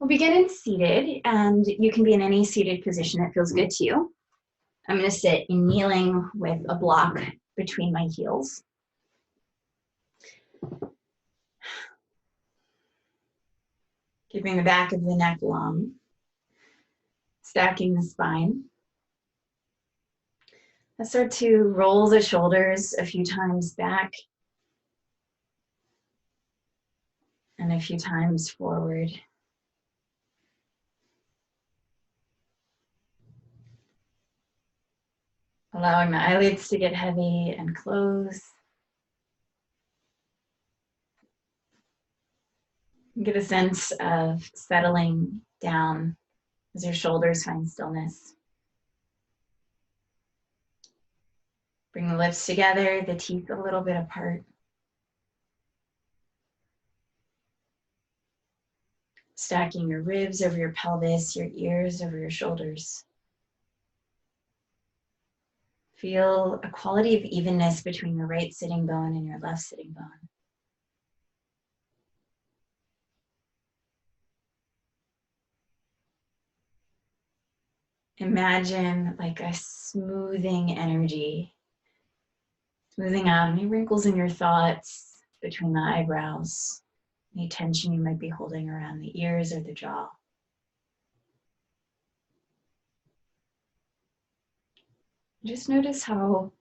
We'll begin in seated, and you can be in any seated position that feels good to you. I'm going to sit in kneeling with a block between my heels. Keeping the back of the neck long. Stacking the spine. Let's start to roll the shoulders a few times back and a few times forward. Allowing the eyelids to get heavy and close. Get a sense of settling down as your shoulders find stillness. Bring the lips together, the teeth a little bit apart. Stacking your ribs over your pelvis, your ears over your shoulders. Feel a quality of evenness between your right sitting bone and your left sitting bone. Imagine like a smoothing energy, smoothing out any wrinkles in your thoughts between the eyebrows, any tension you might be holding around the ears or the jaw. Just notice how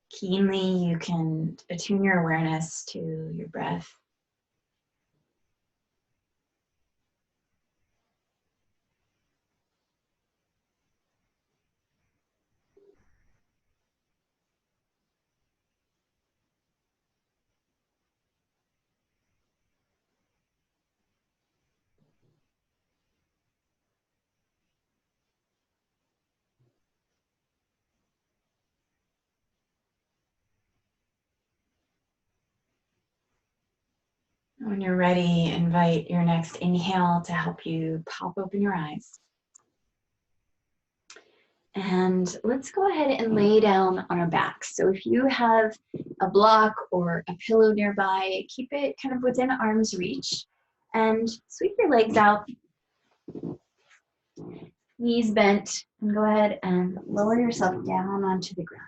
keenly you can attune your awareness to your breath. When you're ready, invite your next inhale to help you pop open your eyes. And let's go ahead and lay down on our backs. So if you have a block or a pillow nearby, keep it kind of within arm's reach and sweep your legs out, knees bent, and go ahead and lower yourself down onto the ground.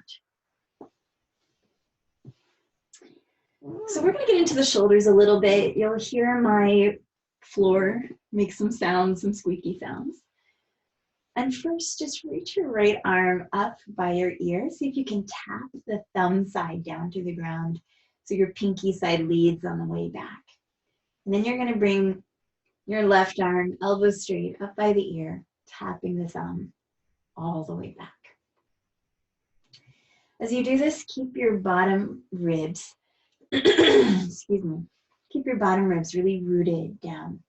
So we're going to get into the shoulders a little bit. You'll hear my floor make some sounds, some squeaky sounds. And first, just reach your right arm up by your ear. See if you can tap the thumb side down to the ground so your pinky side leads on the way back. And then you're going to bring your left arm, elbow straight, up by the ear, tapping the thumb all the way back. As you do this, keep your bottom ribs, excuse me, keep your bottom ribs really rooted down.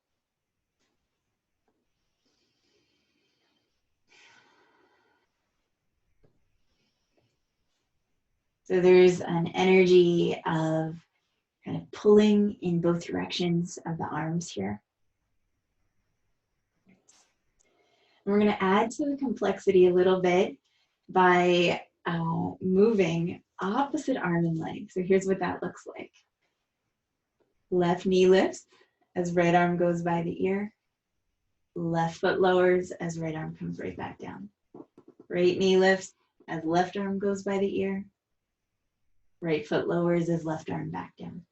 So there's an energy of kind of pulling in both directions of the arms here. And we're going to add to the complexity a little bit by moving opposite arm and leg. So here's what that looks like. Left knee lifts as right arm goes by the ear. Left foot lowers as right arm comes right back down. Right knee lifts as left arm goes by the ear. Right foot lowers as left arm back down.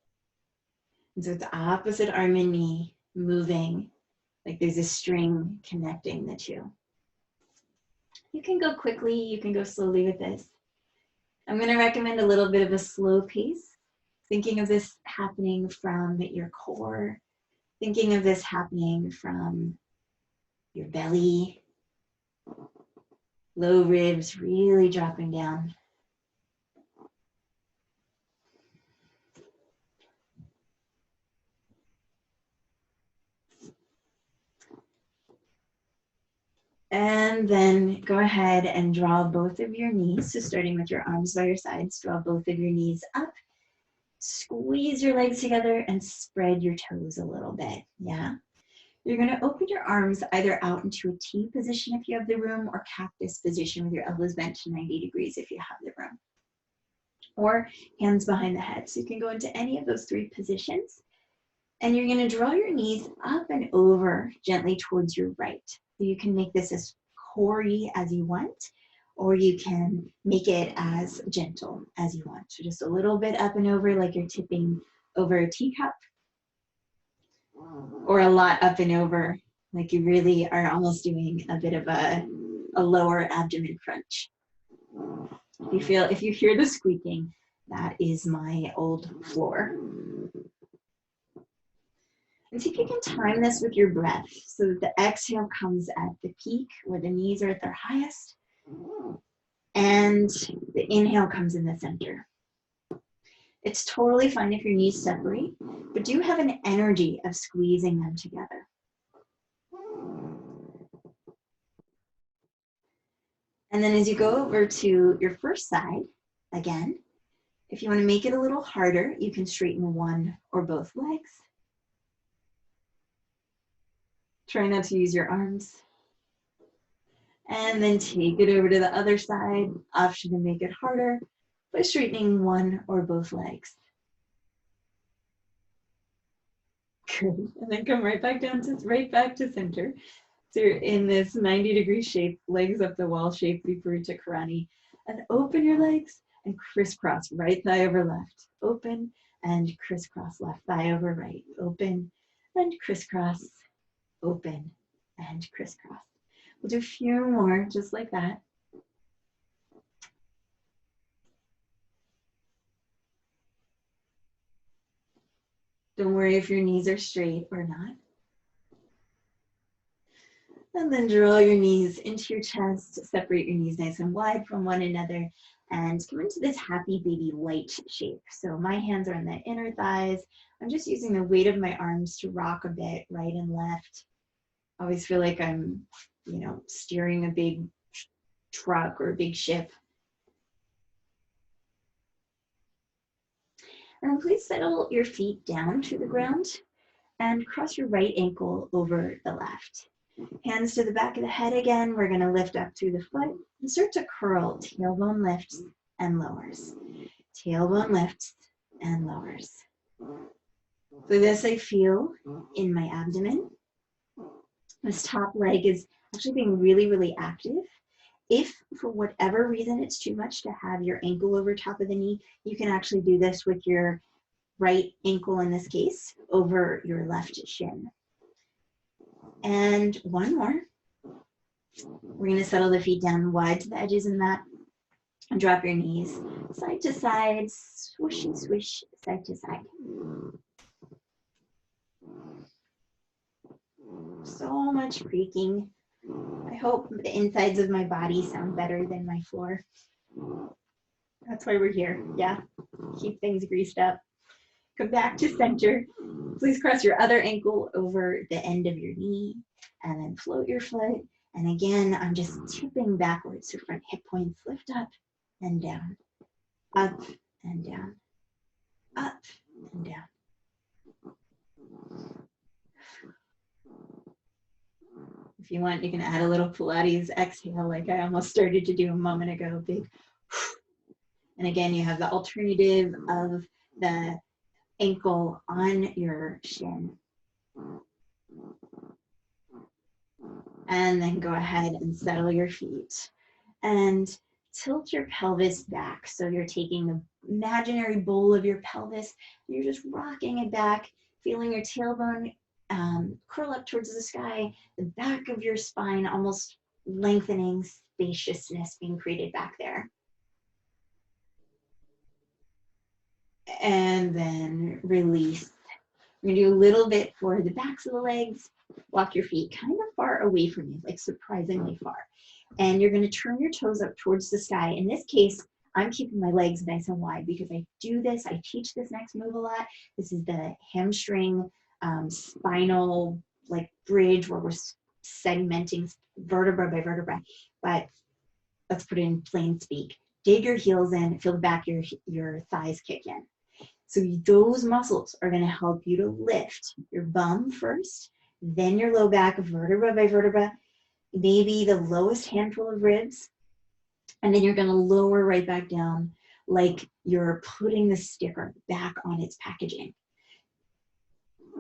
And so it's opposite arm and knee moving like there's a string connecting the two. You can go quickly, you can go slowly with this. I'm going to recommend a little bit of a slow pace, thinking of this happening from your core, thinking of this happening from your belly, low ribs really dropping down. And then go ahead and draw both of your knees. So starting with your arms by your sides, draw both of your knees up. Squeeze your legs together and spread your toes a little bit. Yeah. You're going to open your arms either out into a T position if you have the room, or cactus position with your elbows bent to 90 degrees if you have the room. Or hands behind the head. So you can go into any of those three positions. And you're going to draw your knees up and over gently towards your right. So you can make this as core-y as you want, or you can make it as gentle as you want. So just a little bit up and over like you're tipping over a teacup, or a lot up and over like you really are almost doing a bit of a lower abdomen crunch. If you hear the squeaking, that is my old floor. And see if you can time this with your breath so that the exhale comes at the peak where the knees are at their highest, and the inhale comes in the center. It's totally fine if your knees separate, but do have an energy of squeezing them together. And then as you go over to your first side, again, if you want to make it a little harder, you can straighten one or both legs. Try not to use your arms. And then take it over to the other side. Option to make it harder by straightening one or both legs. Good. And then come right back to center. So you're in this 90-degree shape, legs up the wall shape, Viparita Karani. And open your legs and crisscross, right thigh over left. Open and crisscross, left thigh over right. Open and crisscross, open and crisscross. We'll do a few more just like that. Don't worry if your knees are straight or not. And then draw your knees into your chest, separate your knees nice and wide from one another, and come into this happy baby light shape. So my hands are on the inner thighs. I'm just using the weight of my arms to rock a bit right and left. I always feel like I'm, steering a big truck or a big ship. And please settle your feet down to the ground and cross your right ankle over the left. Hands to the back of the head again. We're going to lift up through the foot and start to curl. Tailbone lifts and lowers. Tailbone lifts and lowers. So this I feel in my abdomen. This top leg is actually being really, really active. If for whatever reason it's too much to have your ankle over top of the knee, you can actually do this with your right ankle in this case over your left shin. And one more. We're going to settle the feet down wide to the edges of the mat and drop your knees side to side, swish and swish, side to side. So much creaking. I hope the insides of my body sound better than my floor. That's why we're here. Yeah, keep things greased up. Come back to center. Please cross your other ankle over the end of your knee and then float your foot. And again, I'm just tipping backwards so front hip points lift up and down, up and down, up and down. If you want, you can add a little Pilates exhale like I almost started to do a moment ago. Big. And again, you have the alternative of the ankle on your shin. And then go ahead and settle your feet and tilt your pelvis back. So you're taking the imaginary bowl of your pelvis, and you're just rocking it back, feeling your tailbone curl up towards the sky, the back of your spine almost lengthening, spaciousness being created back there. And then release. We're gonna do a little bit for the backs of the legs. Walk your feet kind of far away from you, like surprisingly far. And you're gonna turn your toes up towards the sky. In this case, I'm keeping my legs nice and wide because I do this, I teach this next move a lot. This is the hamstring spinal like bridge where we're segmenting vertebra by vertebra. But let's put it in plain speak. Dig your heels in, feel the back of your thighs kick in. So those muscles are going to help you to lift your bum first, then your low back vertebra by vertebra, maybe the lowest handful of ribs, and then you're going to lower right back down like you're putting the sticker back on its packaging.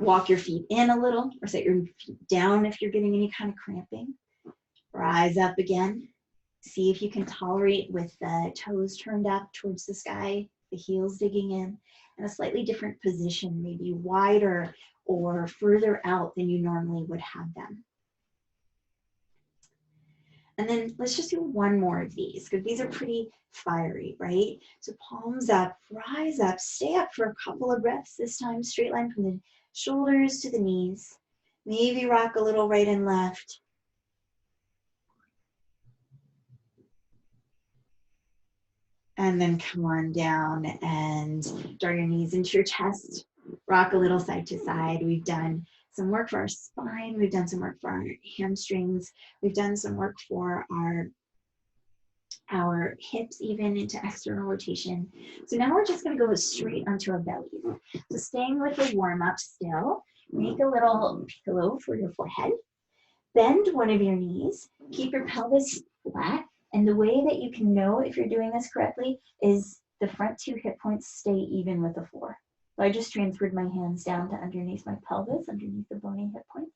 Walk your feet in a little, or set your feet down if you're getting any kind of cramping. Rise up again. See if you can tolerate with the toes turned up towards the sky, the heels digging in, and a slightly different position, maybe wider or further out than you normally would have them. And then let's just do one more of these, because these are pretty fiery, right? So palms up, rise up, stay up for a couple of breaths. This time, straight line from the shoulders to the knees. Maybe rock a little right and left. And then come on down and draw your knees into your chest. Rock a little side to side. We've done some work for our spine. We've done some work for our hamstrings. We've done some work for our hips, even into external rotation. So now we're just going to go straight onto our belly. So staying with the warm up still, make a little pillow for your forehead. Bend one of your knees. Keep your pelvis flat. And the way that you can know if you're doing this correctly is the front two hip points stay even with the floor. So I just transferred my hands down to underneath my pelvis, underneath the bony hip point.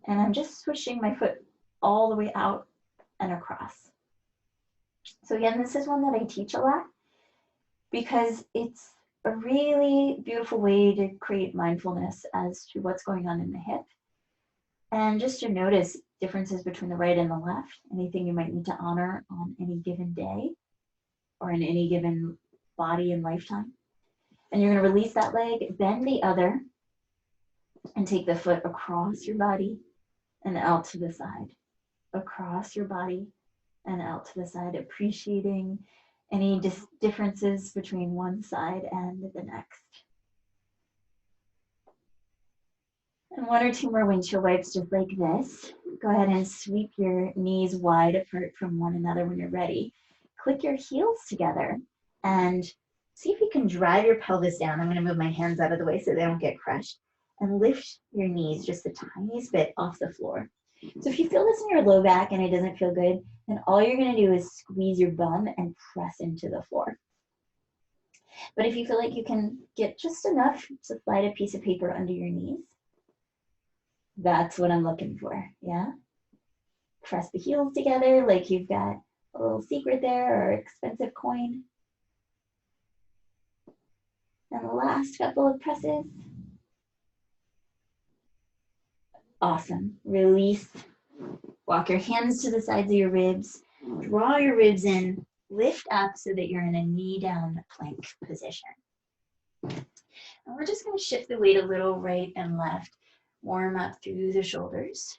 And I'm just swishing my foot all the way out and across. So again, this is one that I teach a lot because it's a really beautiful way to create mindfulness as to what's going on in the hip. And just to notice differences between the right and the left, anything you might need to honor on any given day or in any given body and lifetime. And you're going to release that leg, bend the other, and take the foot across your body and out to the side. Across your body and out to the side, appreciating any differences between one side and the next. And one or two more windshield wipes just like this. Go ahead and sweep your knees wide apart from one another when you're ready. Click your heels together and see if you can drive your pelvis down. I'm going to move my hands out of the way so they don't get crushed. And lift your knees just the tiniest bit off the floor. So if you feel this in your low back and it doesn't feel good, then all you're going to do is squeeze your bum and press into the floor. But if you feel like you can get just enough to slide a piece of paper under your knees, that's what I'm looking for, yeah? Press the heels together like you've got a little secret there or expensive coin. And the last couple of presses. Awesome. Release. Walk your hands to the sides of your ribs. Draw your ribs in. Lift up so that you're in a knee down plank position. And we're just going to shift the weight a little right and left. Warm up through the shoulders.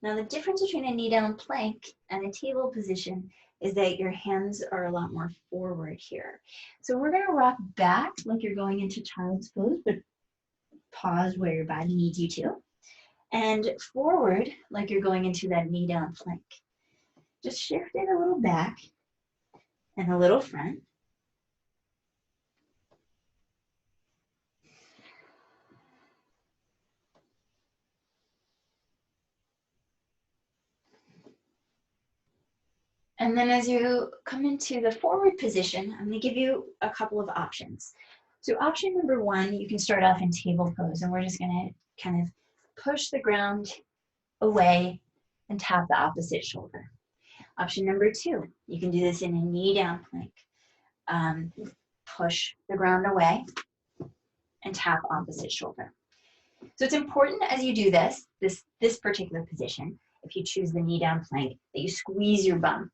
Now the difference between a knee down plank and a table position is that your hands are a lot more forward here. So we're going to rock back like you're going into child's pose, but pause where your body needs you to. And forward like you're going into that knee down plank. Just shift it a little back and a little front. And then as you come into the forward position, I'm going to give you a couple of options. So option number one, you can start off in table pose, and we're just going to kind of push the ground away and tap the opposite shoulder. Option number two, you can do this in a knee down plank. Push the ground away and tap opposite shoulder. So it's important as you do this particular position, if you choose the knee down plank, that you squeeze your bum.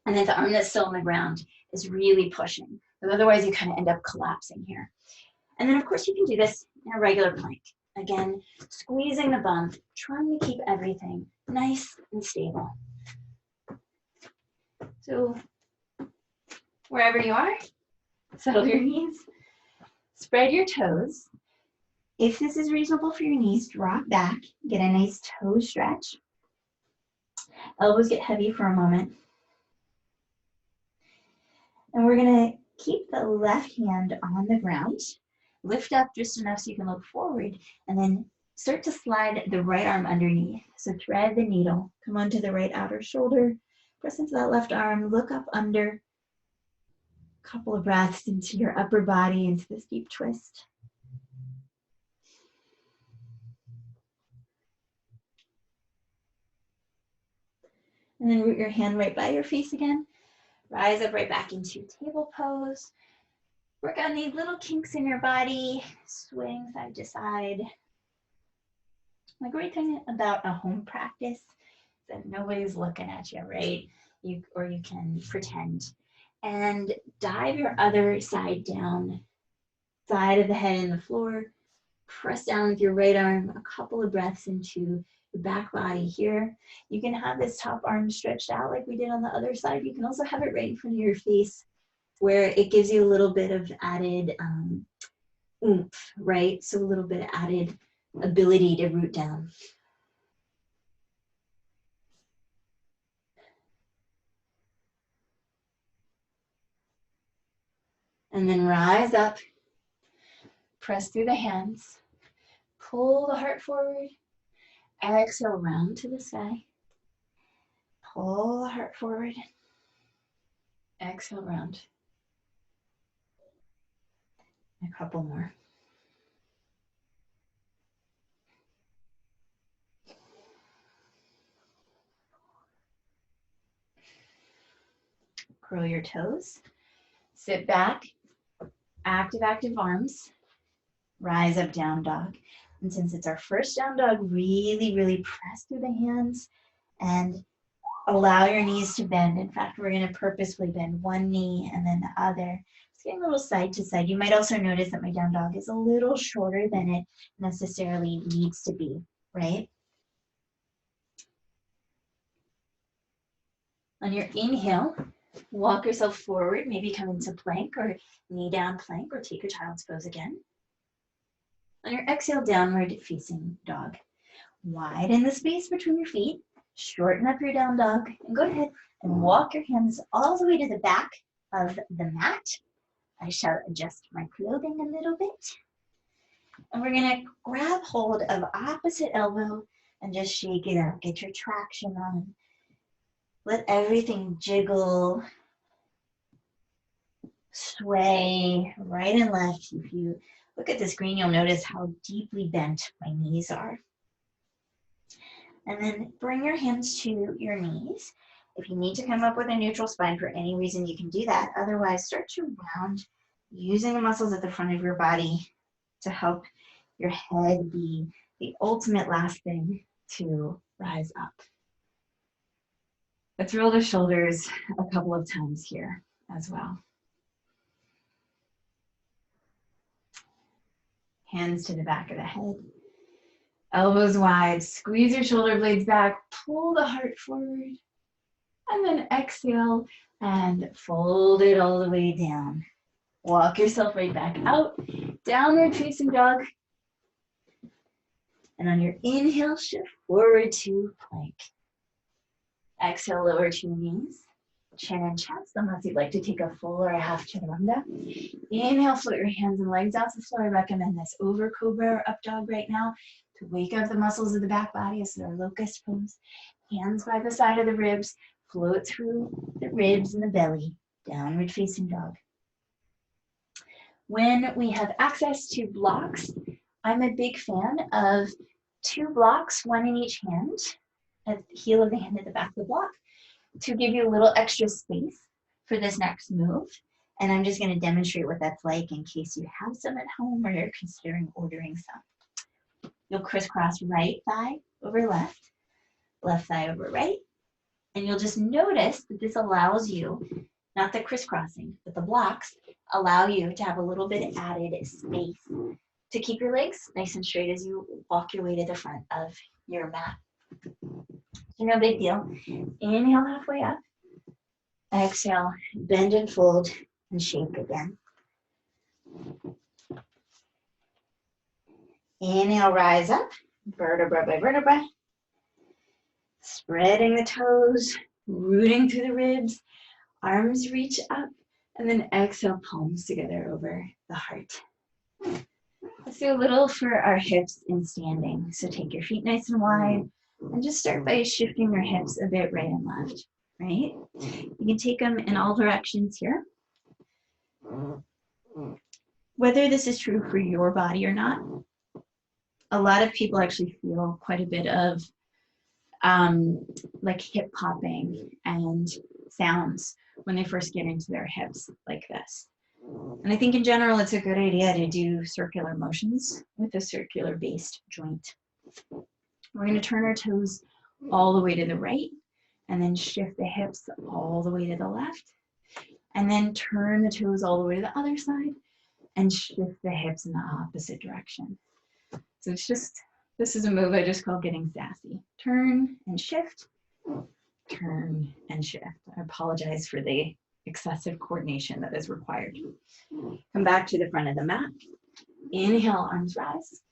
And then the arm that's still on the ground is really pushing. Because otherwise you kind of end up collapsing here. And then of course you can do this in a regular plank. Again, squeezing the bum, trying to keep everything nice and stable. So wherever you are, settle your knees, spread your toes. If this is reasonable for your knees, drop back, get a nice toe stretch. Elbows get heavy for a moment. And we're going to keep the left hand on the ground, lift up just enough so you can look forward, and then start to slide the right arm underneath. So thread the needle, come onto the right outer shoulder, press into that left arm, look up under, couple of breaths into your upper body, into this deep twist. And then root your hand right by your face again. Rise up right back into table pose. Work on these little kinks in your body. Swing side to side. The great thing about a home practice is that nobody's looking at you, right? You can pretend. And dive your other side down. Side of the head in the floor. Press down with your right arm. A couple of breaths into the back body here. You can have this top arm stretched out like we did on the other side. You can also have it right in front of your face where it gives you a little bit of added oomph, right? So a little bit of added ability to root down. And then rise up, press through the hands, pull the heart forward, exhale, round to the sky. Pull the heart forward, exhale, round. A couple more. Curl your toes, sit back, active arms, rise up, down dog. And since it's our first down dog, really press through the hands and allow your knees to bend. In fact, we're going to purposefully bend one knee and then the other. It's getting a little side to side. You might also notice that my down dog is a little shorter than it necessarily needs to be, right? On your inhale, walk yourself forward, maybe come into plank or knee down plank or take your child's pose again. On your exhale, downward facing dog. Widen the space between your feet, shorten up your down dog, and go ahead and walk your hands all the way to the back of the mat. I shall adjust my clothing a little bit. And we're gonna grab hold of opposite elbow and just shake it out. Get your traction on. Let everything jiggle, sway right and left. If you look at the screen, you'll notice how deeply bent my knees are. And then bring your hands to your knees. If you need to come up with a neutral spine for any reason, you can do that. Otherwise, start to round using the muscles at the front of your body to help your head be the ultimate last thing to rise up. Let's roll the shoulders a couple of times here as well. Hands to the back of the head. Elbows wide, squeeze your shoulder blades back, pull the heart forward, and then exhale and fold it all the way down. Walk yourself right back out, downward facing dog. And on your inhale, shift forward to plank. Exhale, lower to your knees, chin and chest, unless you'd like to take a full or a half chaturanga. Inhale, float your hands and legs out to the floor. I recommend this over cobra or up dog right now to wake up the muscles of the back body. So our locust pose. Hands by the side of the ribs, float through the ribs and the belly, downward facing dog. When we have access to blocks, I'm a big fan of 2 blocks, one in each hand, at the heel of the hand at the back of the block, to give you a little extra space for this next move. And I'm just going to demonstrate what that's like in case you have some at home or you're considering ordering some. You'll crisscross right thigh over left thigh over right, and you'll just notice that this allows you, not the crisscrossing, but the blocks allow you to have a little bit of added space to keep your legs nice and straight as you walk your way to the front of your mat. So no big deal. Inhale halfway up. Exhale, bend and fold and shake again. Inhale, rise up, vertebra by vertebra. Spreading the toes, rooting through the ribs, arms reach up, and then exhale, palms together over the heart. Let's do a little for our hips in standing. So take your feet nice and wide and just start by shifting your hips a bit right and left, right? You can take them in all directions here. Whether this is true for your body or not, a lot of people actually feel quite a bit of like hip popping and sounds when they first get into their hips like this. And I think in general, it's a good idea to do circular motions with a circular based joint. We're going to turn our toes all the way to the right and then shift the hips all the way to the left. And then turn the toes all the way to the other side and shift the hips in the opposite direction. So it's just, this is a move I just call getting sassy. Turn and shift, turn and shift. I apologize for the excessive coordination that is required. Come back to the front of the mat. Inhale, arms rise.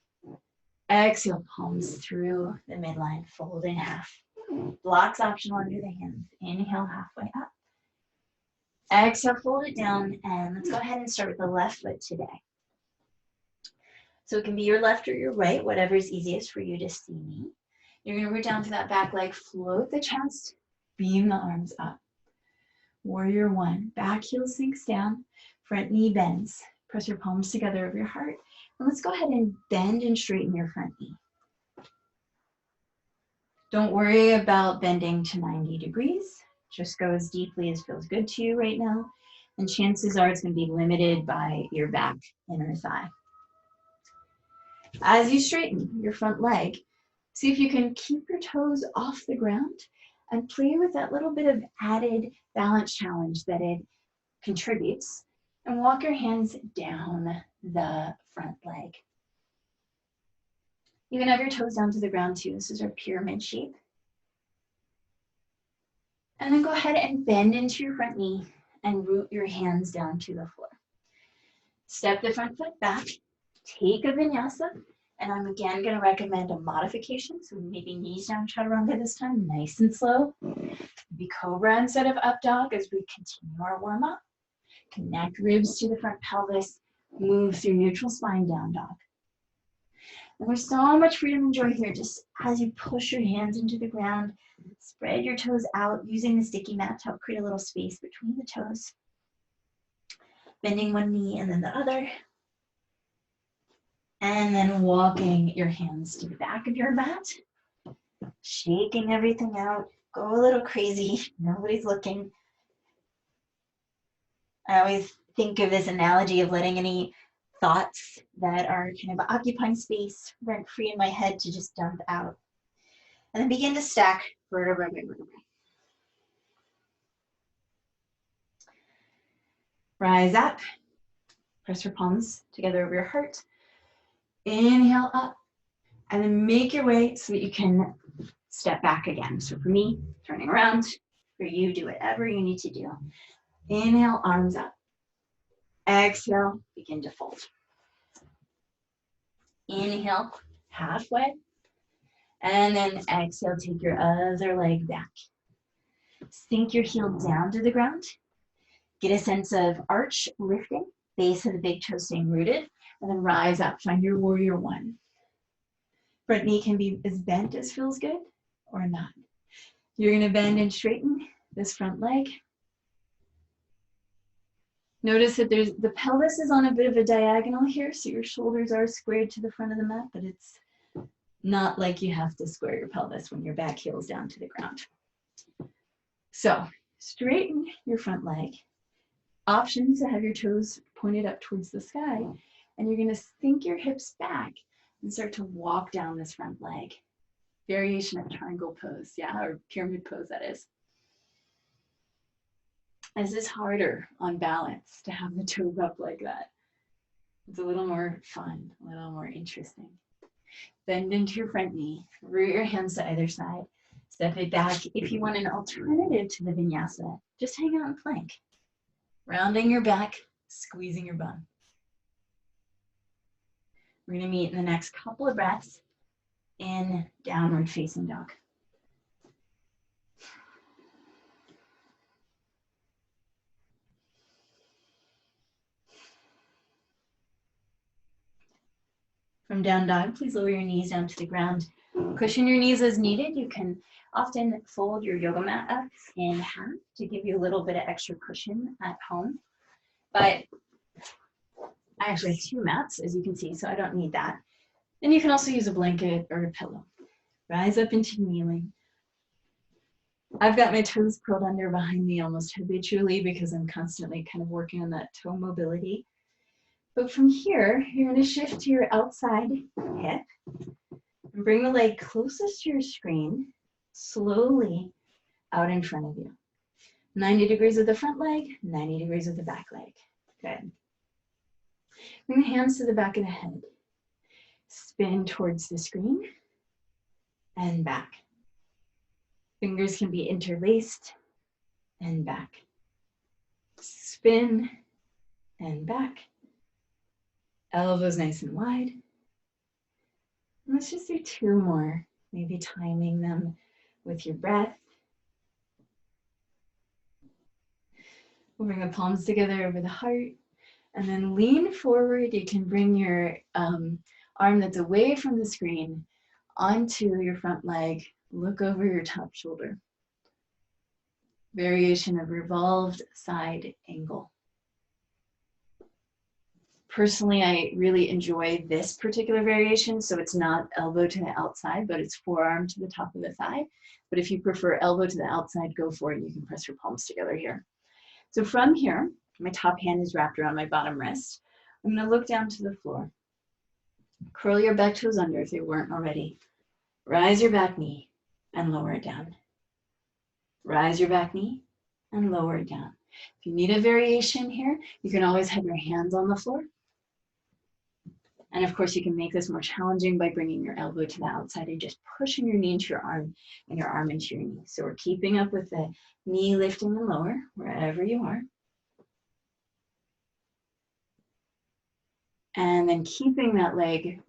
Exhale, palms through the midline, fold in half. Blocks optional under the hands. Inhale, halfway up. Exhale, fold it down, and let's go ahead and start with the left foot today. So it can be your left or your right, whatever is easiest for you to see me. You're going to root down to that back leg, float the chest, beam the arms up. Warrior one, back heel sinks down, front knee bends. Press your palms together over your heart. And let's go ahead and bend and straighten your front knee. Don't worry about bending to 90 degrees. Just go as deeply as feels good to you right now. And chances are it's going to be limited by your back, inner thigh. As you straighten your front leg, see if you can keep your toes off the ground and play with that little bit of added balance challenge that it contributes. And walk your hands down the front leg. You can have your toes down to the ground too. This is our pyramid shape. And then go ahead and bend into your front knee and root your hands down to the floor. Step the front foot back, take a vinyasa, and I'm again going to recommend a modification. So maybe knees down, chaturanga this time, nice and slow. Be cobra instead of up dog as we continue our warm up. Connect ribs to the front pelvis, move through neutral spine, down dog. And there's so much freedom and joy here, just as you push your hands into the ground, spread your toes out using the sticky mat to help create a little space between the toes. Bending one knee and then the other. And then walking your hands to the back of your mat, shaking everything out, go a little crazy, nobody's looking. I always think of this analogy of letting any thoughts that are kind of occupying space rent-free in my head to just dump out. And then begin to stack vertebra by vertebra. Rise up, press your palms together over your heart. Inhale up, and then make your way so that you can step back again. So for me, turning around. For you, do whatever you need to do. Inhale, arms up. Exhale, begin to fold. Inhale, halfway. And then exhale, take your other leg back. Sink your heel down to the ground. Get a sense of arch lifting, base of the big toe staying rooted, and then rise up, find your warrior one. Front knee can be as bent as feels good or not. You're gonna bend and straighten this front leg. Notice that the pelvis is on a bit of a diagonal here, so your shoulders are squared to the front of the mat, but it's not like you have to square your pelvis when your back heel's down to the ground. So straighten your front leg. Option to have your toes pointed up towards the sky, and you're gonna sink your hips back and start to walk down this front leg. Variation of triangle pose, yeah, or pyramid pose that is. This is harder on balance to have the toes up like that. It's a little more fun, a little more interesting. Bend into your front knee, root your hands to either side, step it back. If you want an alternative to the vinyasa, just hang out in plank. Rounding your back, squeezing your bum. We're gonna meet in the next couple of breaths in downward facing dog. From down dog, please lower your knees down to the ground. Cushion your knees as needed. You can often fold your yoga mat up in half to give you a little bit of extra cushion at home. But I actually have 2 mats, as you can see, so I don't need that. And you can also use a blanket or a pillow. Rise up into kneeling. I've got my toes curled under behind me almost habitually because I'm constantly kind of working on that toe mobility. But from here, you're going to shift to your outside hip and bring the leg closest to your screen, slowly out in front of you. 90 degrees with the front leg, 90 degrees with the back leg. Good. Bring the hands to the back of the head. Spin towards the screen and back. Fingers can be interlaced and back. Spin and back. Elbows nice and wide. And let's just do 2 more, maybe timing them with your breath. We'll bring the palms together over the heart and then lean forward. You can bring your arm that's away from the screen onto your front leg. Look over your top shoulder. Variation of revolved side angle. Personally, I really enjoy this particular variation, so it's not elbow to the outside, but it's forearm to the top of the thigh. But if you prefer elbow to the outside, go for it. You can press your palms together here. So from here, my top hand is wrapped around my bottom wrist. I'm going to look down to the floor. Curl your back toes under if they weren't already. Rise your back knee and lower it down. Rise your back knee and lower it down. If you need a variation here, you can always have your hands on the floor. And of course, you can make this more challenging by bringing your elbow to the outside and just pushing your knee into your arm and your arm into your knee. So we're keeping up with the knee lifting and lower wherever you are. And then keeping that leg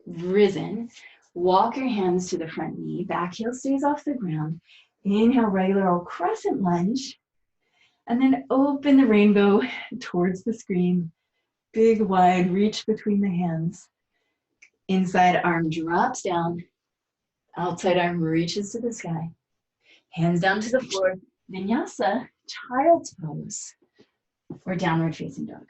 risen, walk your hands to the front knee, back heel stays off the ground. Inhale, regular old crescent lunge. And then open the rainbow towards the screen. Big, wide reach between the hands. Inside arm drops down. Outside arm reaches to the sky. Hands down to the floor. Vinyasa, child's pose, or downward facing dog.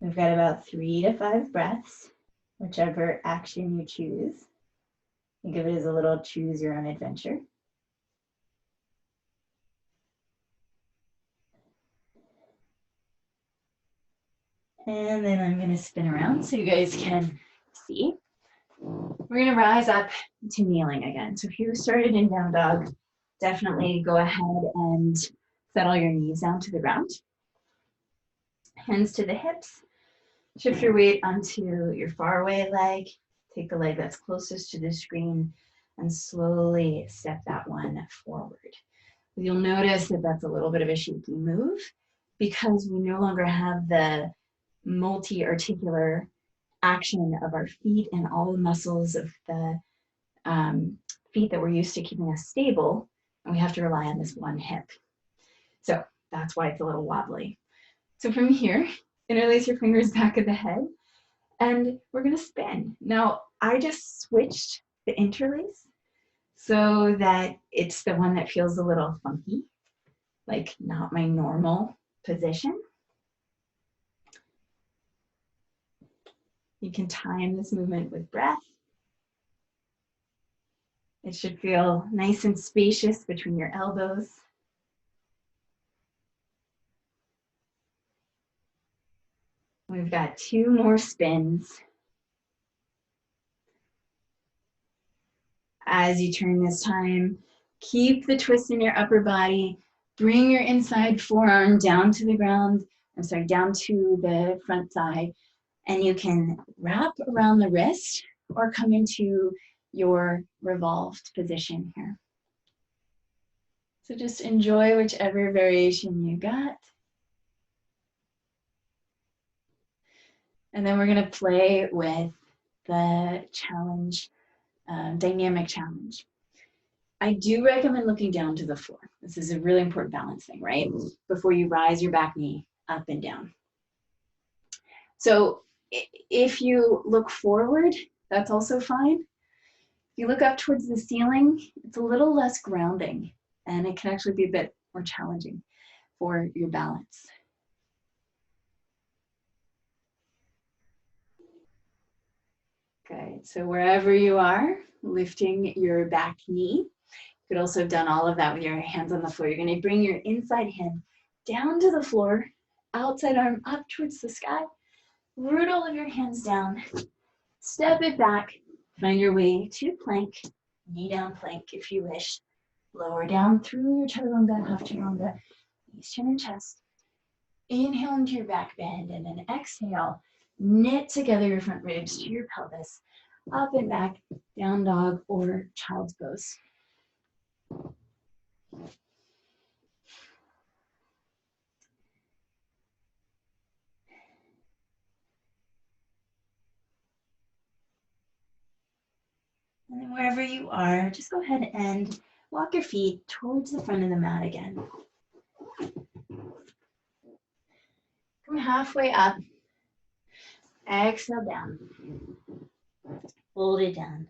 We've got about 3 to 5 breaths, whichever action you choose. Think of it as a little choose your own adventure. And then I'm going to spin around so you guys can see. We're going to rise up to kneeling again. So if you started in down dog, definitely go ahead and settle your knees down to the ground. Hands to the hips. Shift your weight onto your far away leg. Take the leg that's closest to the screen and slowly step that one forward. You'll notice that that's a little bit of a shaky move because we no longer have the multi-articular action of our feet and all the muscles of the feet that we're used to keeping us stable, and we have to rely on this one hip. So that's why it's a little wobbly. So from here, interlace your fingers back of the head, and we're gonna spin. Now, I just switched the interlace so that it's the one that feels a little funky, like not my normal position. You can time this movement with breath. It should feel nice and spacious between your elbows. We've got 2 more spins. As you turn this time, keep the twist in your upper body. Bring your inside forearm down to the ground, down to the front thigh. And you can wrap around the wrist or come into your revolved position here. So just enjoy whichever variation you got. And then we're gonna play with the challenge, dynamic challenge. I do recommend looking down to the floor. This is a really important balance thing, right? Before you rise your back knee up and down. So if you look forward, that's also fine. If you look up towards the ceiling, it's a little less grounding, and it can actually be a bit more challenging for your balance. Good, so wherever you are, lifting your back knee. You could also have done all of that with your hands on the floor. You're gonna bring your inside hand down to the floor, outside arm up towards the sky, root all of your hands down, step it back, find your way to plank, knee down plank if you wish. Lower down through your chaturanga, half chaturanga, knees, chin, and chest. Inhale into your back bend, and then exhale. Knit together your front ribs to your pelvis, up and back, down dog or child's pose. And then wherever you are, just go ahead and walk your feet towards the front of the mat again. Come halfway up. Exhale down. Fold it down.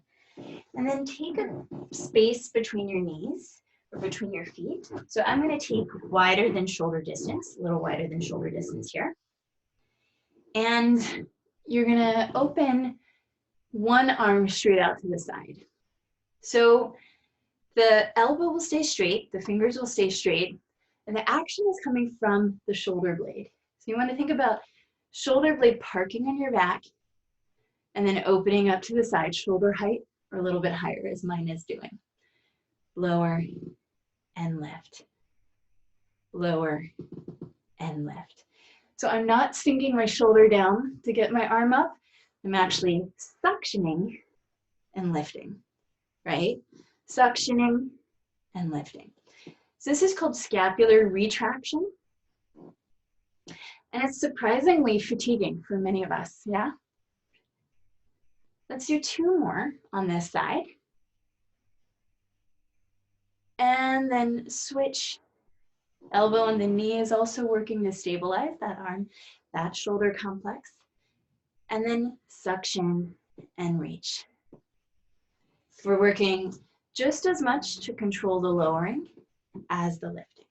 And then take a space between your knees or between your feet. So I'm going to take wider than shoulder distance, a little wider than shoulder distance here. And you're going to open one arm straight out to the side. So the elbow will stay straight, the fingers will stay straight, and the action is coming from the shoulder blade. So you want to think about shoulder blade parking on your back and then opening up to the side, shoulder height or a little bit higher as mine is doing. Lower and lift. Lower and lift. So I'm not sinking my shoulder down to get my arm up. I'm actually suctioning and lifting, right? Suctioning and lifting. So this is called scapular retraction. And it's surprisingly fatiguing for many of us, yeah? Let's do 2 more on this side. And then switch. Elbow on the knee is also working to stabilize that arm, that shoulder complex. And then suction and reach. We're working just as much to control the lowering as the lifting.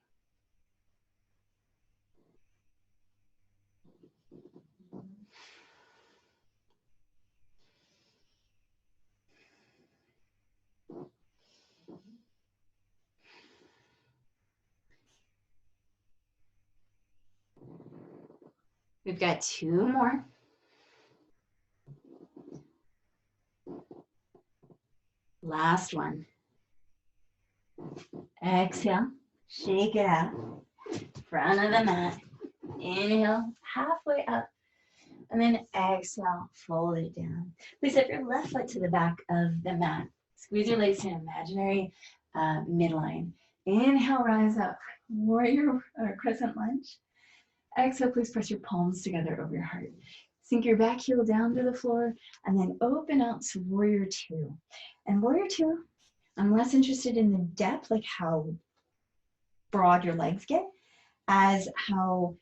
We've got 2 more. Last one. Exhale, shake it out. Front of the mat. Inhale, halfway up. And then exhale, fold it down. Please set your left foot to the back of the mat. Squeeze your legs to an imaginary midline. Inhale, rise up. Warrior or crescent lunge. Exhale, please press your palms together over your heart. Sink your back heel down to the floor and then open out to warrior 2. And warrior 2, I'm less interested in the depth, like how broad your legs get, as how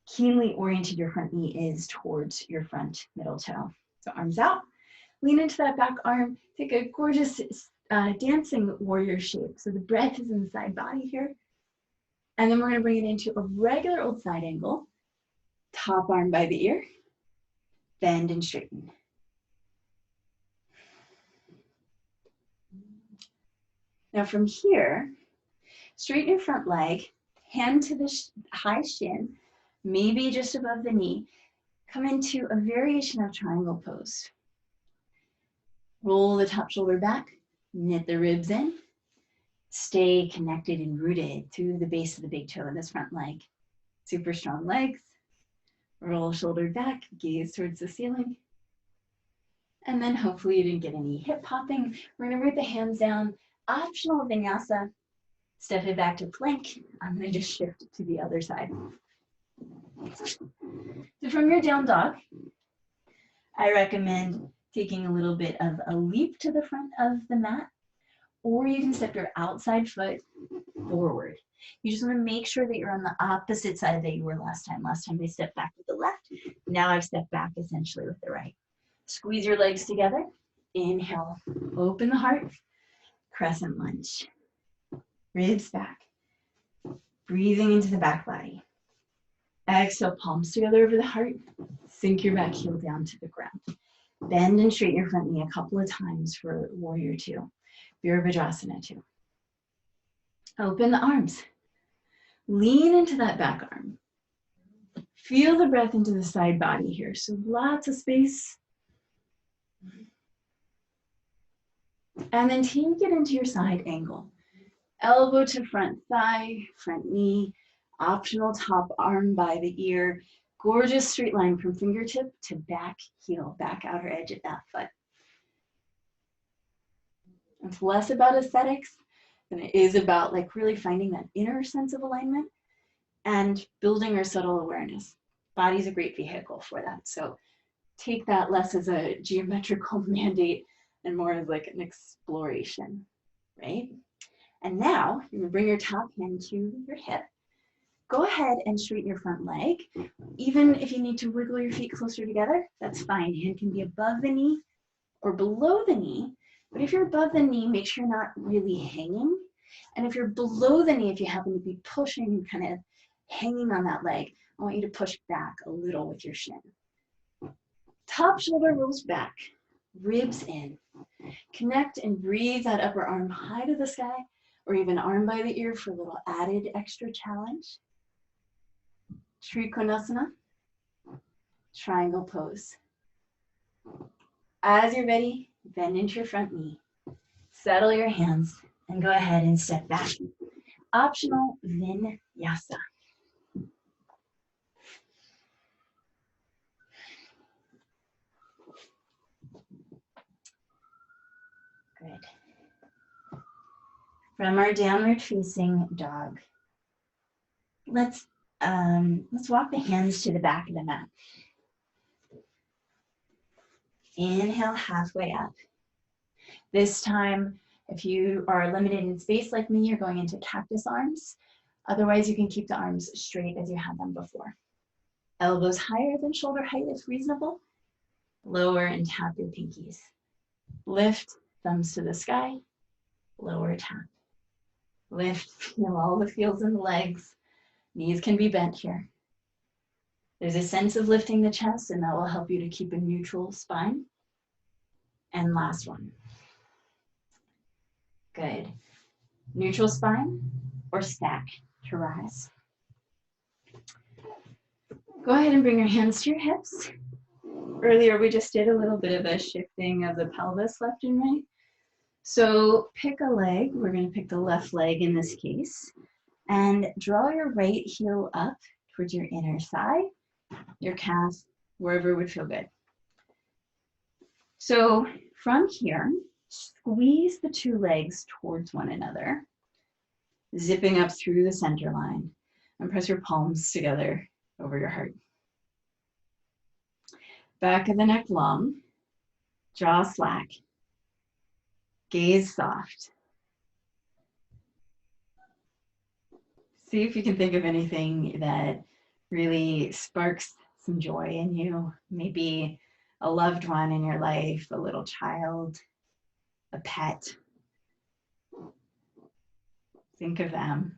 keenly oriented your front knee is towards your front middle toe. So arms out, lean into that back arm, take a gorgeous dancing warrior shape. So the breath is in the side body here. And then we're gonna bring it into a regular old side angle, top arm by the ear, bend and straighten. Now from here, straighten your front leg, hand to the high shin, maybe just above the knee. Come into a variation of triangle pose. Roll the top shoulder back, knit the ribs in. Stay connected and rooted to the base of the big toe in this front leg. Super strong legs. Roll shoulder back, gaze towards the ceiling. And then hopefully you didn't get any hip popping. We're gonna root the hands down. Optional vinyasa. Step it back to plank. I'm gonna just shift to the other side. So from your down dog, I recommend taking a little bit of a leap to the front of the mat, or you can step your outside foot forward. You just want to make sure that you're on the opposite side that you were last time. Last time I stepped back with the left. Now I've stepped back essentially with the right. Squeeze your legs together. Inhale, open the heart, crescent lunge. Ribs back. Breathing into the back body. Exhale, palms together over the heart. Sink your back heel down to the ground. Bend and straighten your front knee a couple of times for warrior two. Virabhadrasana two. Open the arms. Lean into that back arm. Feel the breath into the side body here. So lots of space. And then take it into your side angle. Elbow to front thigh, front knee, optional top arm by the ear. Gorgeous straight line from fingertip to back heel, back outer edge of that foot. It's less about aesthetics than it is about like really finding that inner sense of alignment and building our subtle awareness. Body's a great vehicle for that. So take that less as a geometrical mandate and more as like an exploration, right? And now you're gonna bring your top hand to your hip. Go ahead and straighten your front leg. Even if you need to wiggle your feet closer together, that's fine. Hand can be above the knee or below the knee. But if you're above the knee, make sure you're not really hanging. And if you're below the knee, if you happen to be pushing and kind of hanging on that leg, I want you to push back a little with your shin. Top shoulder rolls back, ribs in. Connect and breathe that upper arm high to the sky, or even arm by the ear for a little added extra challenge. Trikonasana, triangle pose. As you're ready, bend into your front knee. Settle your hands and go ahead and step back. Optional vinyasa. Good. From our downward facing dog, let's walk the hands to the back of the mat. Inhale, halfway up. This time, if you are limited in space like me, you're going into cactus arms. Otherwise, you can keep the arms straight as you had them before. Elbows higher than shoulder height if reasonable. Lower and tap your pinkies. Lift, thumbs to the sky. Lower, tap. Lift, feel all the feels in the legs. Knees can be bent here. There's a sense of lifting the chest, and that will help you to keep a neutral spine. And last one. Good. Neutral spine or stack to rise. Go ahead and bring your hands to your hips. Earlier, we just did a little bit of a shifting of the pelvis left and right. So pick a leg. We're going to pick the left leg in this case. And draw your right heel up towards your inner thigh, your calf, wherever would feel good. So from here, squeeze the two legs towards one another, zipping up through the center line, and press your palms together over your heart. Back of the neck long, jaw slack, gaze soft. See if you can think of anything that really sparks some joy in you. Maybe a loved one in your life, a little child, a pet. Think of them.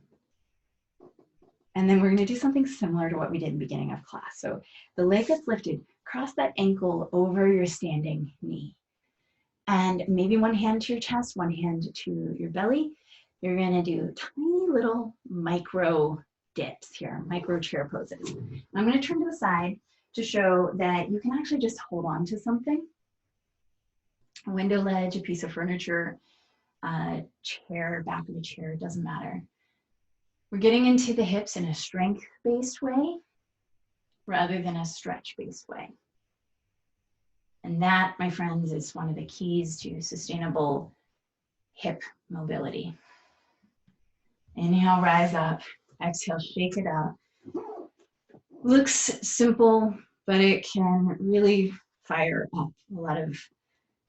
And then we're going to do something similar to what we did in the beginning of class. So the leg that's lifted, cross that ankle over your standing knee. And maybe one hand to your chest, one hand to your belly. You're going to do tiny little micro dips here, micro chair poses. I'm going to turn to the side to show that you can actually just hold on to something. A window ledge, a piece of furniture, a chair, back of a chair, it doesn't matter. We're getting into the hips in a strength-based way rather than a stretch-based way. And that, my friends, is one of the keys to sustainable hip mobility. Inhale, rise up. Exhale, shake it out. Looks simple, but it can really fire up a lot of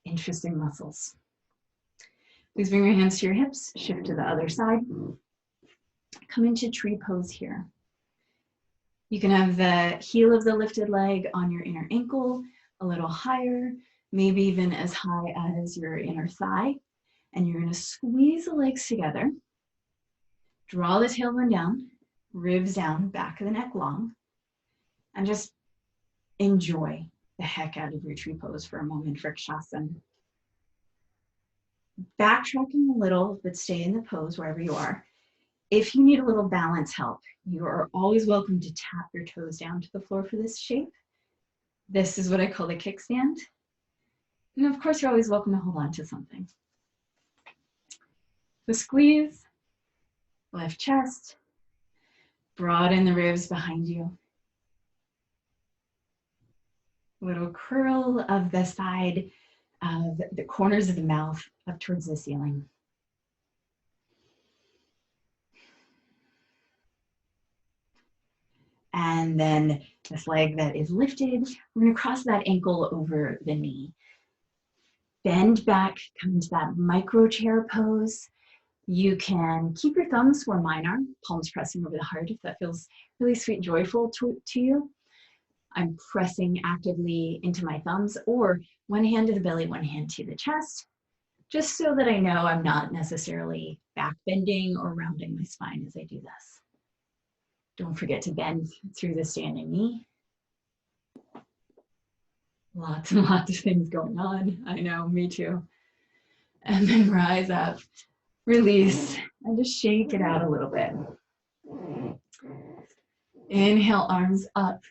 interesting muscles. Please bring your hands to your hips, shift to the other side. Come into tree pose here. You can have the heel of the lifted leg on your inner ankle, a little higher, maybe even as high as your inner thigh. And you're gonna squeeze the legs together. Draw the tailbone down, ribs down, back of the neck long, and just enjoy the heck out of your tree pose for a moment for Vrikshasana. Backtracking a little, but stay in the pose wherever you are. If you need a little balance help, you are always welcome to tap your toes down to the floor for this shape. This is what I call the kickstand. And of course, you're always welcome to hold on to something. So squeeze, lift chest, broaden the ribs behind you. Little curl of the side of the corners of the mouth up towards the ceiling. And then this leg that is lifted, we're gonna cross that ankle over the knee. Bend back, come into that micro chair pose. You can keep your thumbs where mine are, palms pressing over the heart if that feels really sweet, joyful to you. I'm pressing actively into my thumbs, or one hand to the belly, one hand to the chest, just so that I know I'm not necessarily back bending or rounding my spine as I do this. Don't forget to bend through the standing knee. Lots and lots of things going on. I know, me too. And then rise up, release, and just shake it out a little bit. Inhale, arms up.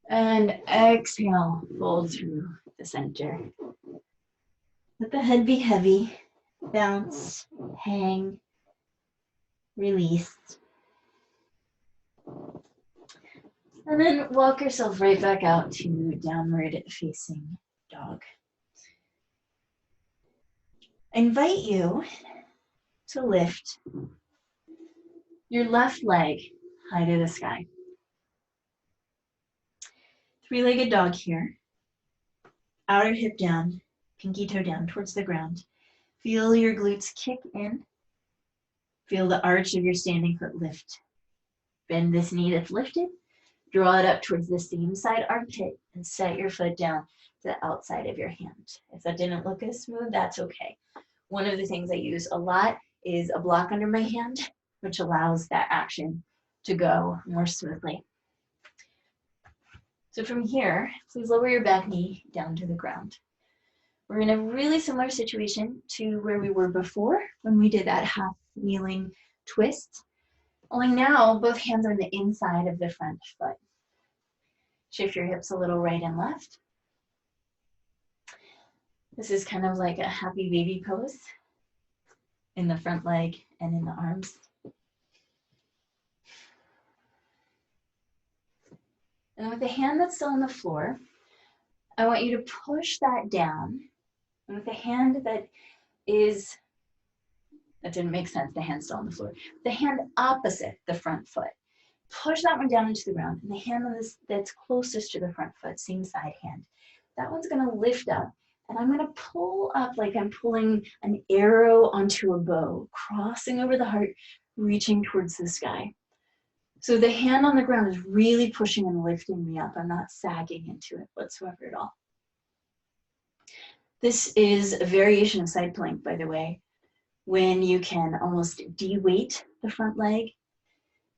And exhale, fold through the center. Let the head be heavy. Bounce, hang, release. And then walk yourself right back out to downward facing dog. I invite you to lift your left leg high to the sky. Three-legged dog here. Outer hip down, pinky toe down towards the ground. Feel your glutes kick in. Feel the arch of your standing foot lift. Bend this knee that's lifted. Draw it up towards the same side armpit and set your foot down to the outside of your hand. If that didn't look as smooth, that's okay. One of the things I use a lot is a block under my hand, which allows that action to go more smoothly. So from here, please lower your back knee down to the ground. We're in a really similar situation to where we were before when we did that half kneeling twist. Only now, both hands are on the inside of the front foot. Shift your hips a little right and left. This is kind of like a happy baby pose in the front leg and in the arms. And with the hand that's still on the floor, I want you to push that down. And with the hand that didn't make sense, the hand's still on the floor. The hand opposite the front foot. Push that one down into the ground. And the hand on this that's closest to the front foot, same side hand. That one's gonna lift up. And I'm gonna pull up like I'm pulling an arrow onto a bow, crossing over the heart, reaching towards the sky. So the hand on the ground is really pushing and lifting me up. I'm not sagging into it whatsoever at all. This is a variation of side plank, by the way, when you can almost de-weight the front leg.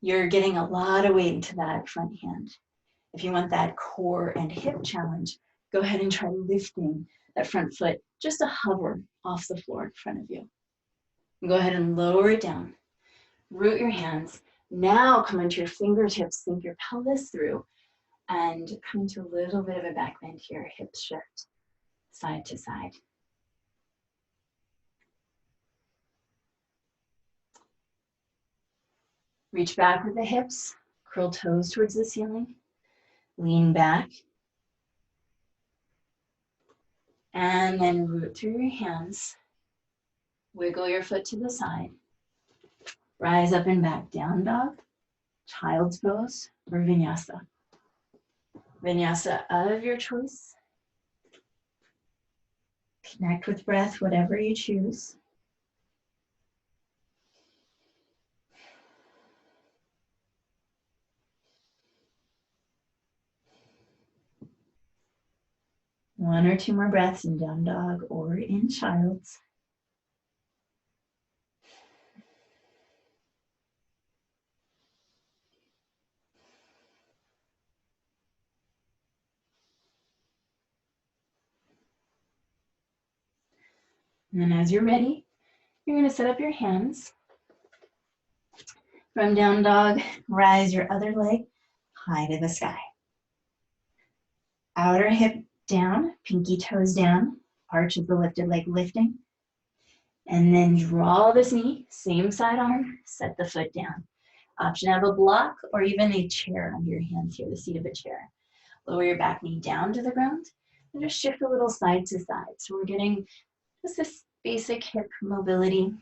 You're getting a lot of weight into that front hand. If you want that core and hip challenge, go ahead and try lifting that front foot just a hover off the floor in front of you. And go ahead and lower it down. Root your hands. Now come into your fingertips, sink your pelvis through, and come into a little bit of a back bend here, hips shift side to side. Reach back with the hips, curl toes towards the ceiling, lean back, and then root through your hands, wiggle your foot to the side, rise up and back, down dog, child's pose, or vinyasa. Vinyasa of your choice. Connect with breath, whatever you choose. or two more breaths in down dog or in child's. And then as you're ready, you're going to set up your hands. From down dog, rise your other leg high to the sky. Outer hip down, pinky toes down, arch of the lifted leg lifting. And then draw this knee, same side arm, set the foot down. Option to have a block or even a chair under your hands here, the seat of a chair. Lower your back knee down to the ground and just shift a little side to side. So we're getting just this basic hip mobility.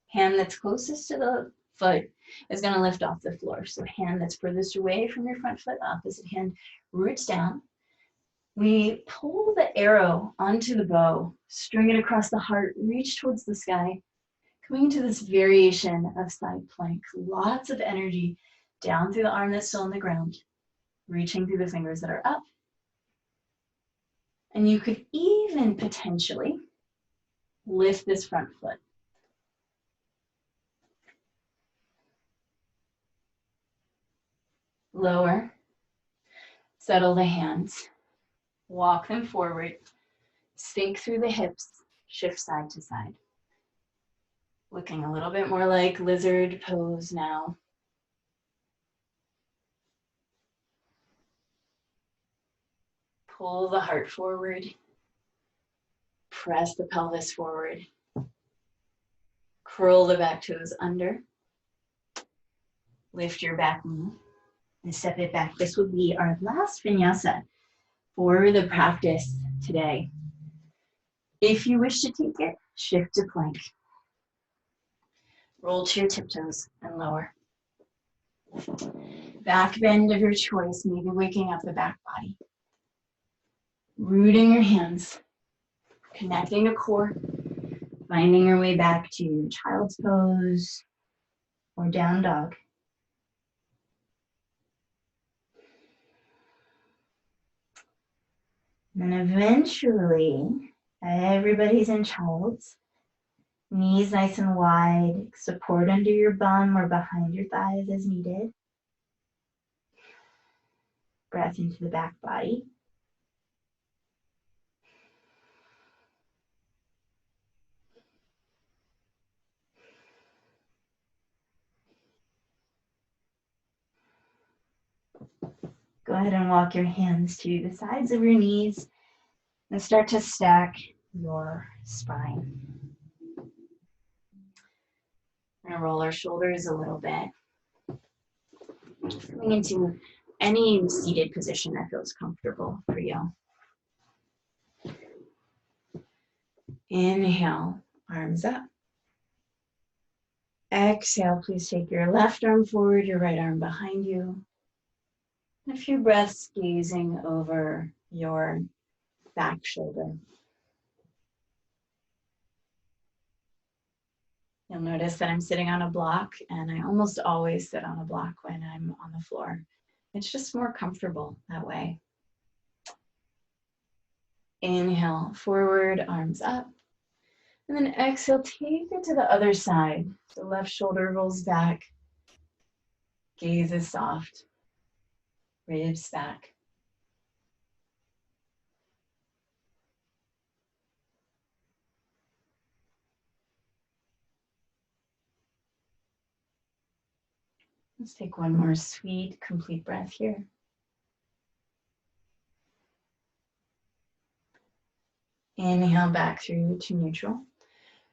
Hand that's closest to the foot is going to lift off the floor. So hand that's furthest away from your front foot, opposite hand roots down. We pull the arrow onto the bow, string it across the heart, reach towards the sky, coming into this variation of side plank. Lots of energy down through the arm that's still on the ground, reaching through the fingers that are up. And you could even potentially lift this front foot. Lower, settle the hands, walk them forward, sink through the hips, shift side to side. Looking a little bit more like lizard pose now. Pull the heart forward, press the pelvis forward, curl the back toes under, lift your back knee, and step it back. This will be our last vinyasa for the practice today. If you wish to take it, shift to plank. Roll to your tiptoes and lower. Back bend of your choice, maybe waking up the back body. Rooting your hands, connecting to core, finding your way back to child's pose or down dog. And then eventually, everybody's in child's. Knees nice and wide, support under your bum or behind your thighs as needed. Breath into the back body. Go ahead and walk your hands to the sides of your knees and start to stack your spine. We're going to roll our shoulders a little bit. Coming into any seated position that feels comfortable for you. Inhale, arms up. Exhale, please take your left arm forward, your right arm behind you. A few breaths gazing over your back shoulder. You'll notice that I'm sitting on a block, and I almost always sit on a block when I'm on the floor. It's just more comfortable that way. Inhale, forward, arms up. And then exhale, take it to the other side. So left shoulder rolls back, gaze is soft, ribs back. Let's take one more sweet, complete breath here. Inhale back through to neutral.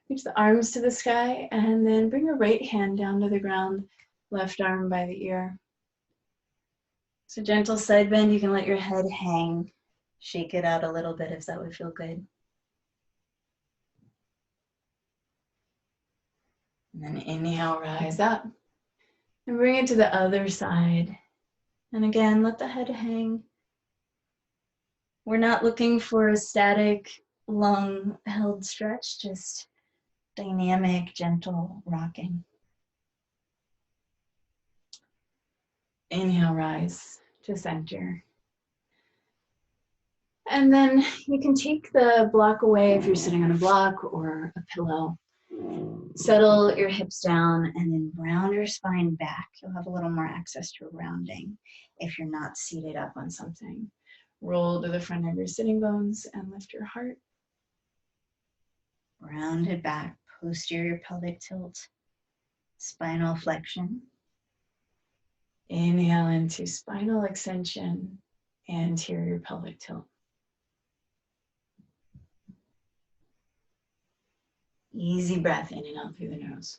Reach the arms to the sky and then bring your right hand down to the ground, left arm by the ear. So gentle side bend, you can let your head hang. Shake it out a little bit if that would feel good. And then inhale, rise up. And bring it to the other side. And again, let the head hang. We're not looking for a static, long held stretch, just dynamic, gentle rocking. Inhale, rise to center. And then you can take the block away if you're sitting on a block or a pillow. Settle your hips down and then round your spine back. You'll have a little more access to rounding if you're not seated up on something. Roll to the front of your sitting bones and lift your heart. Rounded back, posterior pelvic tilt, spinal flexion. Inhale into spinal extension, anterior pelvic tilt. Easy breath in and out through the nose.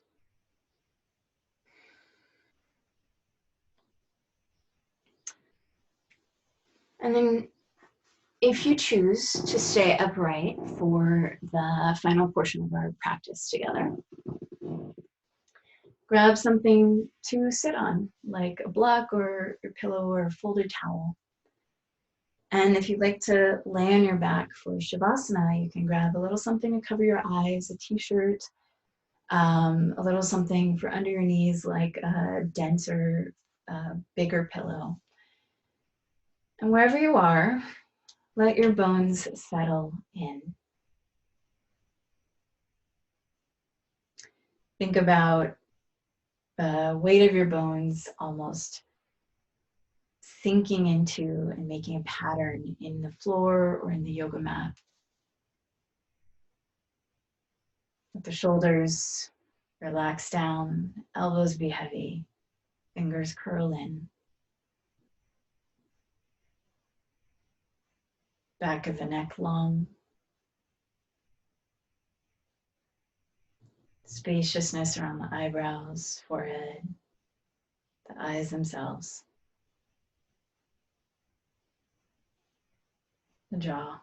And then if you choose to stay upright for the final portion of our practice together, grab something to sit on, like a block or your pillow or a folded towel. And if you'd like to lay on your back for Savasana, you can grab a little something to cover your eyes, a t-shirt, a little something for under your knees, like a denser, bigger pillow. And wherever you are, let your bones settle in. Think about the weight of your bones almost sinking into and making a pattern in the floor or in the yoga mat. Let the shoulders relax down, elbows be heavy, fingers curl in. Back of the neck long. Spaciousness around the eyebrows, forehead, the eyes themselves, the jaw.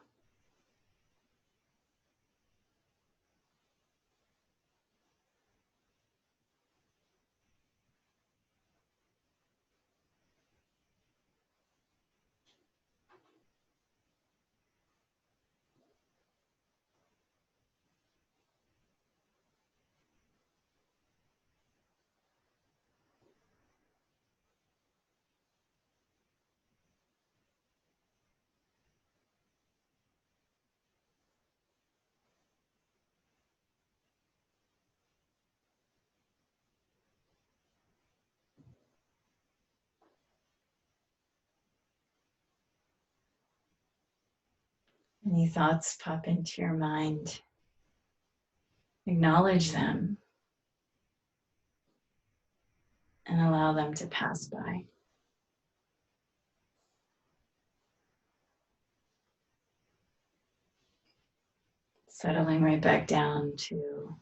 Any thoughts pop into your mind, acknowledge them and allow them to pass by. Settling right back down to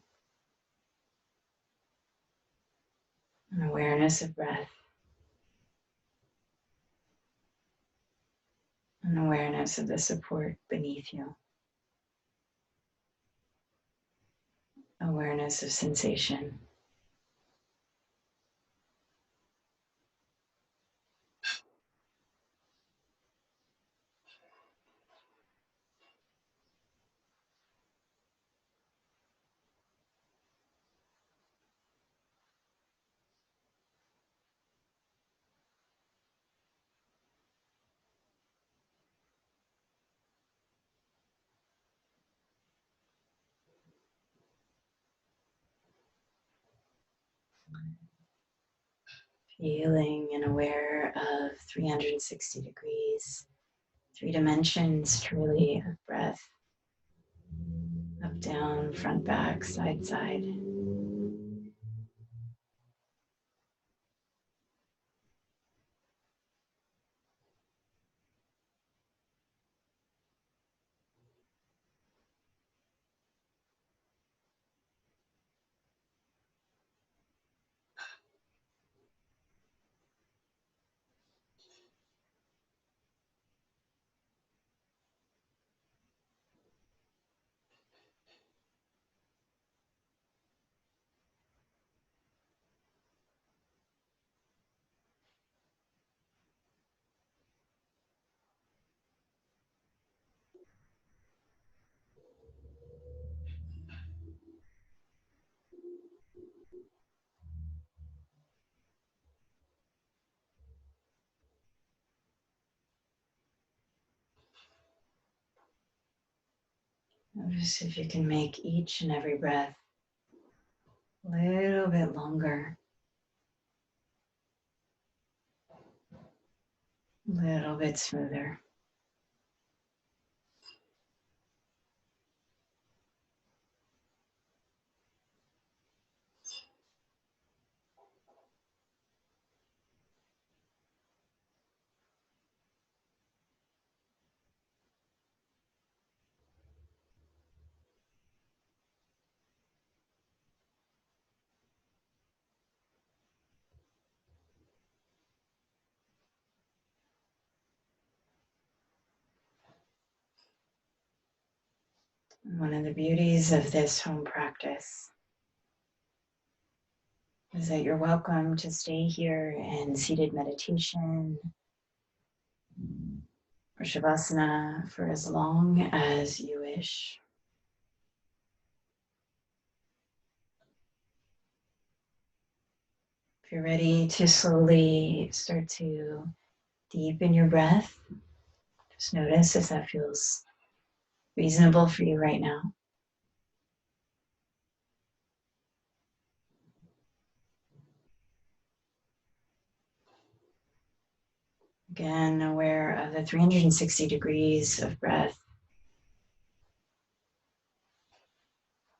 an awareness of breath, an awareness of the support beneath you, awareness of sensation. Feeling and aware of 360 degrees, 3 dimensions truly of breath. Up, down, front, back, side, side. Notice if you can make each and every breath a little bit longer, a little bit smoother. One of the beauties of this home practice is that you're welcome to stay here in seated meditation or Savasana for as long as you wish. If you're ready to slowly start to deepen your breath, just notice if that feels reasonable for you right now. Again, aware of the 360 degrees of breath.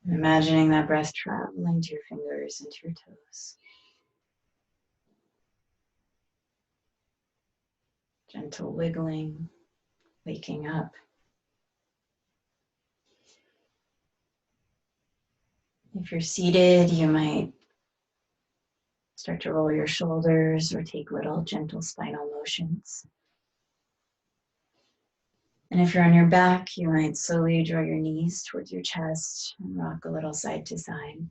Imagining that breath traveling to your fingers and to your toes. Gentle wiggling, waking up. If you're seated, you might start to roll your shoulders or take little gentle spinal motions. And if you're on your back, you might slowly draw your knees towards your chest and rock a little side to side.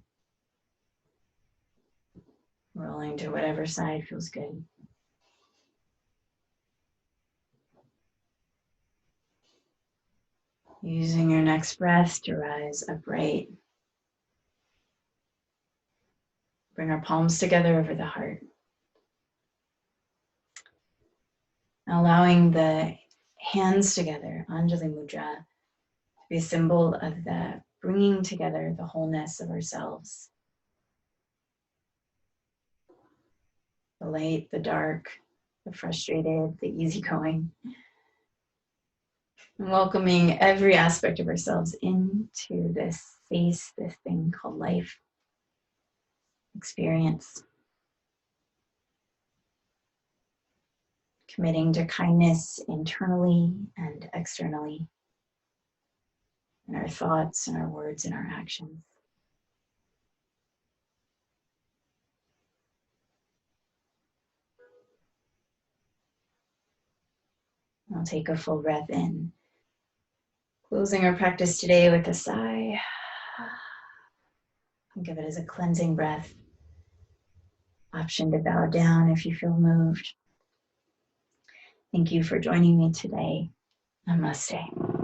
Rolling to whatever side feels good. Using your next breath to rise upright. Bring our palms together over the heart. Allowing the hands together, Anjali Mudra, to be a symbol of the bringing together the wholeness of ourselves. The light, the dark, the frustrated, the easygoing. And welcoming every aspect of ourselves into this space, this thing called life, experience. Committing to kindness internally and externally, in our thoughts and our words and our actions. I'll take a full breath in. Closing our practice today with a sigh. Think of it as a cleansing breath. Option to bow down if you feel moved. Thank you for joining me today. Namaste.